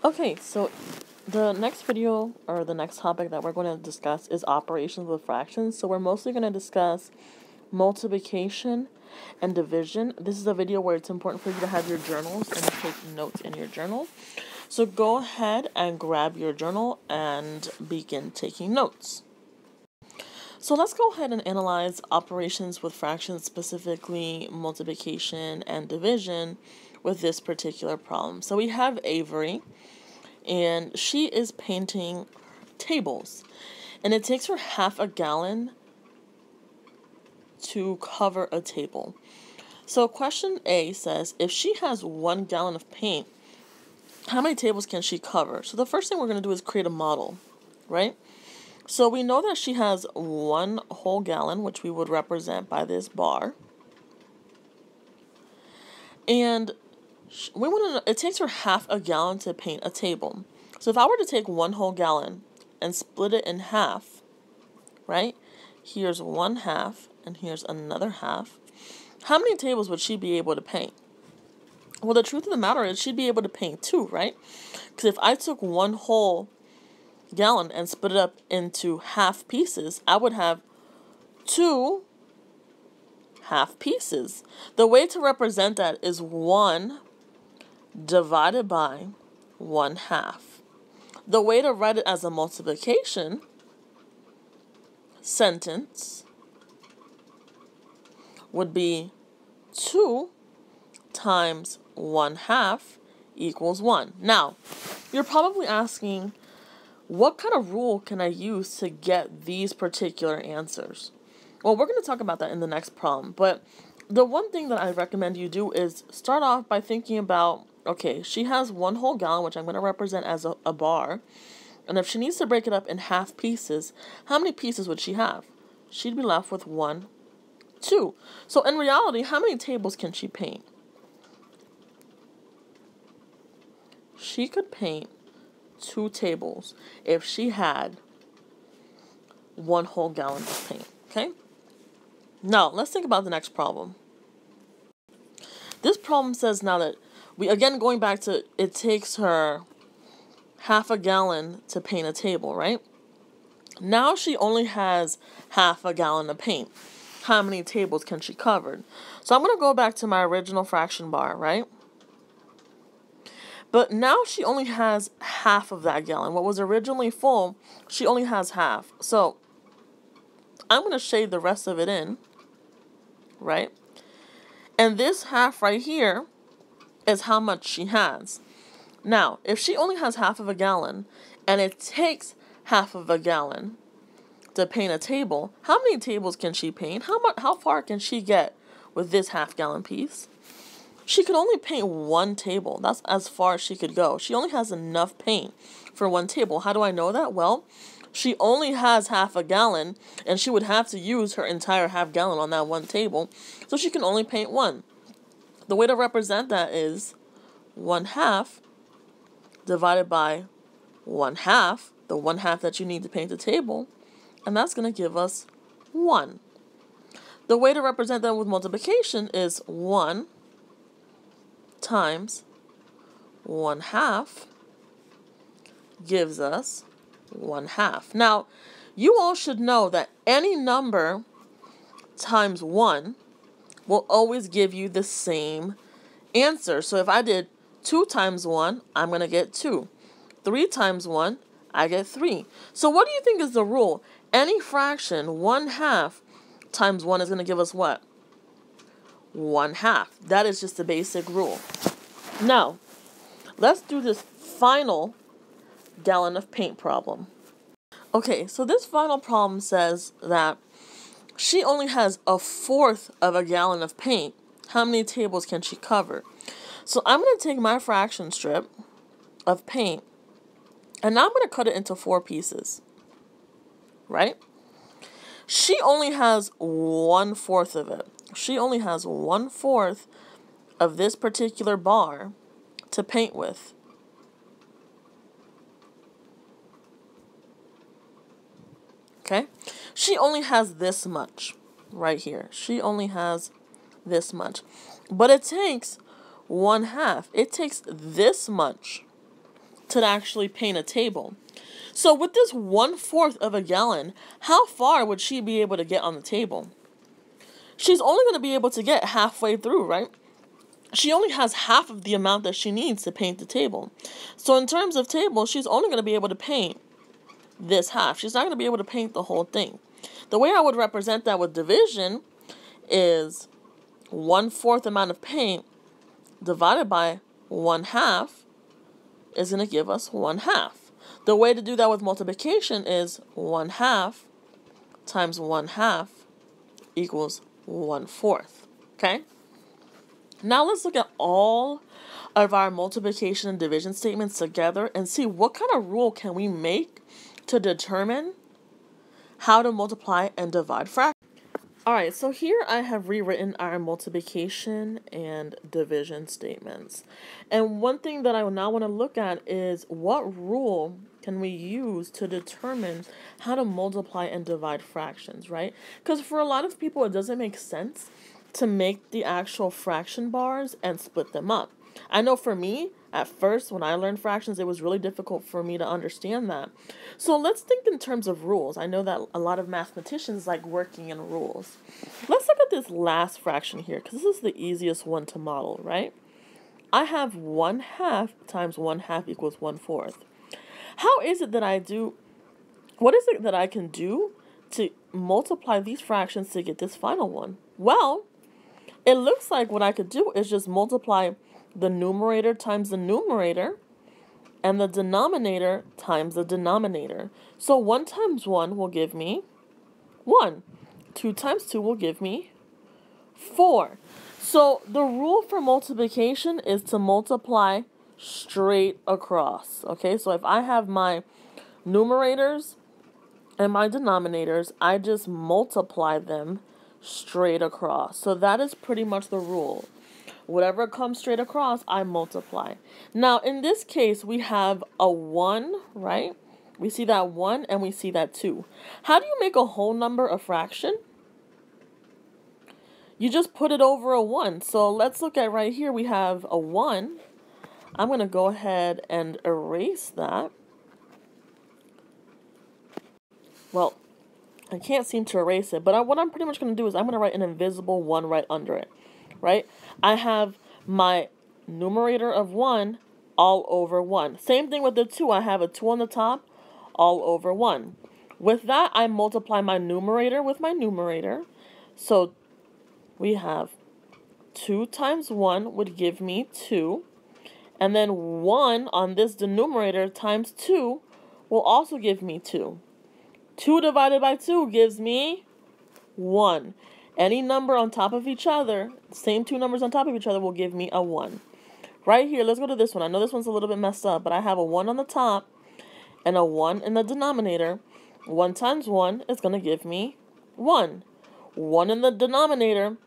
Okay, so the next video or the next topic that we're going to discuss is operations with fractions. So we're mostly going to discuss multiplication and division. This is a video where it's important for you to have your journals and take notes in your journal. So go ahead and grab your journal and begin taking notes. So let's go ahead and analyze operations with fractions, specifically multiplication and division, with this particular problem. So we have Avery, and she is painting tables, and it takes her half a gallon to cover a table. So question A says, if she has 1 gallon of paint, how many tables can she cover? So the first thing we're going to do is create a model, right? So we know that she has 1 whole gallon, which we would represent by this bar. And we want to know, it takes her half a gallon to paint a table. So if I were to take 1 whole gallon and split it in half, right? Here's 1/2 and here's another half. How many tables would she be able to paint? Well, the truth of the matter is she'd be able to paint 2, right? Because if I took 1 whole gallon and split it up into half pieces, I would have 2 half pieces. The way to represent that is 1 divided by 1/2. The way to write it as a multiplication sentence would be 2 times 1/2 equals 1. Now, you're probably asking, what kind of rule can I use to get these particular answers? Well, we're going to talk about that in the next problem, but the one thing that I recommend you do is start off by thinking about, okay, she has 1 whole gallon, which I'm going to represent as a bar, and if she needs to break it up in half pieces, how many pieces would she have? She'd be left with 1, 2. So in reality, how many tables can she paint? She could paint 2 tables if she had 1 whole gallon of paint, okay? Now, let's think about the next problem. This problem says now that again, going back to, it takes her half a gallon to paint a table, right? Now she only has half a gallon of paint. How many tables can she cover? So I'm going to go back to my original fraction bar, right? But now she only has half of that gallon. What was originally full, she only has half. So I'm going to shade the rest of it in, right? And this half right here is how much she has. Now, if she only has half of a gallon, and it takes half of a gallon to paint a table, how many tables can she paint? How far can she get with this half-gallon piece? She could only paint 1 table. That's as far as she could go. She only has enough paint for 1 table. How do I know that? Well, she only has half a gallon, and she would have to use her entire half gallon on that 1 table, so she can only paint 1. The way to represent that is 1/2 divided by 1/2, the 1/2 that you need to paint the table, and that's going to give us 1. The way to represent that with multiplication is 1 times 1/2 gives us 1/2. Now, you all should know that any number times 1 will always give you the same answer. So if I did 2 times 1, I'm going to get 2. 3 times 1, I get 3. So what do you think is the rule? Any fraction, 1/2 times 1 is going to give us what? 1/2. That is just the basic rule. Now, let's do this final gallon of paint problem. Okay, so this final problem says that she only has 1/4 of a gallon of paint. How many tables can she cover? So I'm going to take my fraction strip of paint, and now I'm going to cut it into 4 pieces, right? She only has 1/4 of it. She only has 1/4 of this particular bar to paint with. Okay? She only has this much right here. She only has this much. But it takes 1/2. It takes this much to actually paint a table. So with this 1/4 of a gallon, how far would she be able to get on the table? She's only going to be able to get halfway through, right? She only has half of the amount that she needs to paint the table. So in terms of table, she's only going to be able to paint this half. She's not going to be able to paint the whole thing. The way I would represent that with division is 1/4 amount of paint divided by 1/2 is going to give us 1/2. The way to do that with multiplication is 1/2 times 1/2 equals 1/4. Okay? Now let's look at all of our multiplication and division statements together and see what kind of rule can we make to determine how to multiply and divide fractions. Alright, so here I have rewritten our multiplication and division statements. And one thing that I now want to look at is what rule can we use to determine how to multiply and divide fractions, right? Because for a lot of people it doesn't make sense to make the actual fraction bars and split them up. I know for me, at first, when I learned fractions, it was really difficult for me to understand that. So let's think in terms of rules. I know that a lot of mathematicians like working in rules. Let's look at this last fraction here, because this is the easiest one to model, right? I have 1/2 times 1/2 equals 1/4. How is it that what is it that I can do to multiply these fractions to get this final one? Well, it looks like what I could do is just multiply the numerator times the numerator and the denominator times the denominator. So 1 times 1 will give me 1. 2 times 2 will give me 4. So the rule for multiplication is to multiply straight across. Okay, so if I have my numerators and my denominators, I just multiply them straight across. So that is pretty much the rule. Whatever comes straight across, I multiply. Now, in this case, we have a 1, right? We see that 1 and we see that 2. How do you make a whole number a fraction? You just put it over a 1. So let's look at right here. We have a 1. I'm going to go ahead and erase that. Well, I can't seem to erase it, but what I'm pretty much going to do is I'm going to write an invisible 1 right under it. Right? I have my numerator of 1 all over 1. Same thing with the 2. I have a 2 on the top all over 1. With that, I multiply my numerator with my numerator. So we have 2 times 1 would give me 2. And then 1 on this denominator times 2 will also give me 2. 2 divided by 2 gives me 1. Any number on top of each other, same two numbers on top of each other, will give me a 1. Right here, let's go to this one. I know this one's a little bit messed up, but I have a 1 on the top and a 1 in the denominator. 1 times 1 is going to give me 1. 1 in the denominator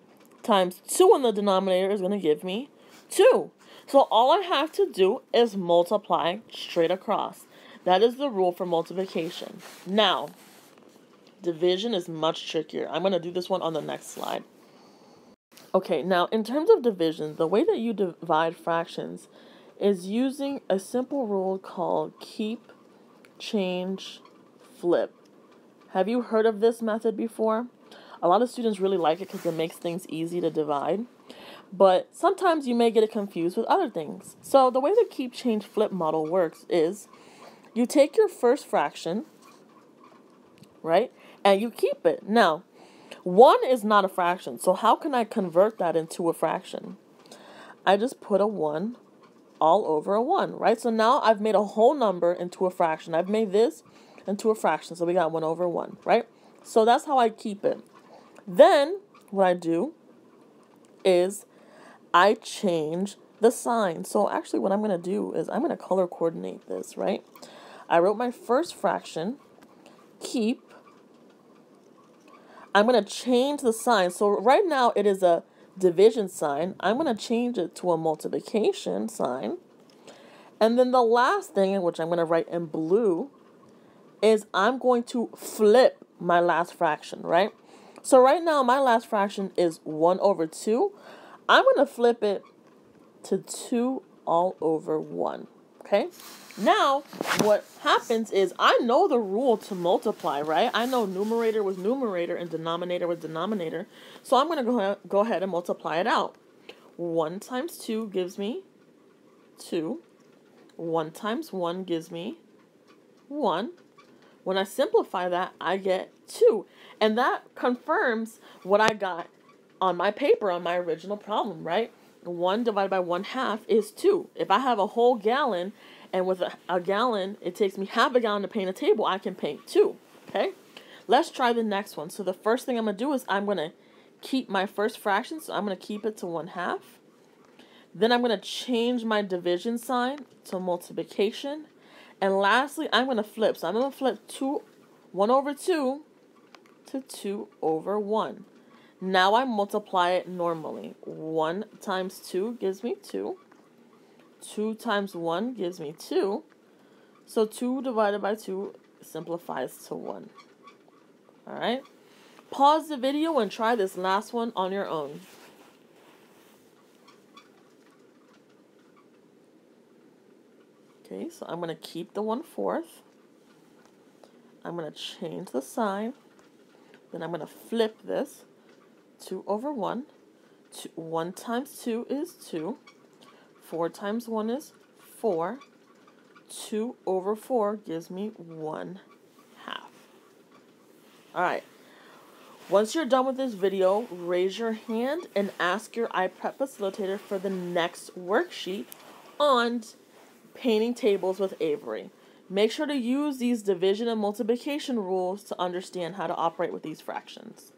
times 2 in the denominator is going to give me 2. So all I have to do is multiply straight across. That is the rule for multiplication. Now, division is much trickier. I'm going to do this one on the next slide. Okay, now in terms of division, the way that you divide fractions is using a simple rule called keep, change, flip. Have you heard of this method before? A lot of students really like it because it makes things easy to divide. But sometimes you may get it confused with other things. So the way the keep, change, flip model works is you take your first fraction, right? And you keep it. Now, 1 is not a fraction, so how can I convert that into a fraction? I just put a 1 all over a 1, right? So now I've made a whole number into a fraction. I've made this into a fraction, so we got 1 over 1, right? So that's how I keep it. Then, what I do is I change the sign. So actually what I'm going to do is I'm going to color coordinate this, right? I wrote my first fraction, keep. I'm going to change the sign. So right now it is a division sign. I'm going to change it to a multiplication sign. And then the last thing, which I'm going to write in blue, is I'm going to flip my last fraction, right? So right now my last fraction is 1 over 2. I'm going to flip it to 2 all over 1, okay? Now, what happens is I know the rule to multiply, right? I know numerator was numerator and denominator was denominator. So I'm going to go ahead and multiply it out. 1 times 2 gives me 2. 1 times 1 gives me 1. When I simplify that, I get 2. And that confirms what I got on my paper, on my original problem, right? 1 divided by 1/2 is 2. If I have a whole gallon, and with a gallon, it takes me half a gallon to paint a table, I can paint 2, okay? Let's try the next one. So the first thing I'm going to do is I'm going to keep my first fraction, so I'm going to keep it to 1/2. Then I'm going to change my division sign to multiplication. And lastly, I'm going to flip. So I'm going to flip 1 over 2 to 2 over 1. Now I multiply it normally. 1 times 2 gives me 2. 2 times 1 gives me 2. So 2 divided by 2 simplifies to 1. Alright? Pause the video and try this last one on your own. Okay, so I'm going to keep the 1/4. I'm going to change the sign. Then I'm going to flip this. 2 over 1. 1 times 2 is 2. 4 times 1 is 4. 2 over 4 gives me 1/2. Alright. Once you're done with this video, raise your hand and ask your iPrep facilitator for the next worksheet on painting tables with Avery. Make sure to use these division and multiplication rules to understand how to operate with these fractions.